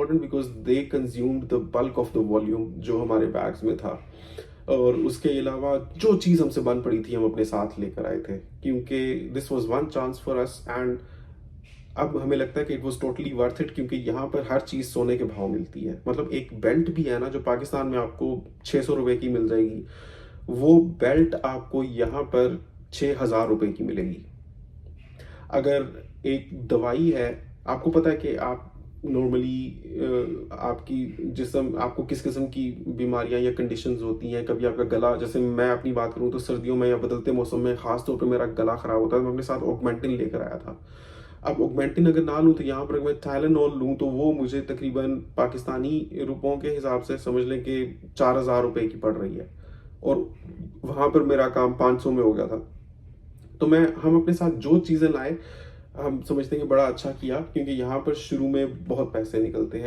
Important because they consumed the bulk of the volume जो हमारे bags में था। और उसके अलावा जो चीज़ हमसे बन पड़ी थी हम अपने साथ लेकर आए थे, क्योंकि this was one chance for us. And अब हमें लगता है कि it was totally worth it, क्योंकि यहाँ पर हर चीज़ सोने के भाव मिलती है। मतलब एक बेल्ट भी है ना जो पाकिस्तान में आपको 600 रुपए की मिल जाएगी, वो बेल्ट आपको यहाँ पर 6,000 रुपए की मिलेगी। अगर एक दवाई है, आपको पता है कि आप नॉर्मली आपकी जिस्म आपको किस किस्म की बीमारियां या कंडीशंस होती हैं। कभी आपका गला, जैसे मैं अपनी बात करूं तो सर्दियों में या बदलते मौसम में खास तौर पे मेरा गला खराब होता है, मैं अपने साथ ऑगमेंटिन लेकर आया था। अब ऑगमेंटिन अगर ना लूँ तो यहाँ पर मैं टाइलेनॉल लूँ तो वो मुझे तकरीबन पाकिस्तानी रुपयों के हिसाब से समझ लें कि 4,000 रुपए की पड़ रही है, और वहाँ पर मेरा काम 500 में हो गया था। तो हम अपने साथ जो चीज़ें लाए, हम समझते हैं कि बड़ा अच्छा किया, क्योंकि यहाँ पर शुरू में बहुत पैसे निकलते हैं।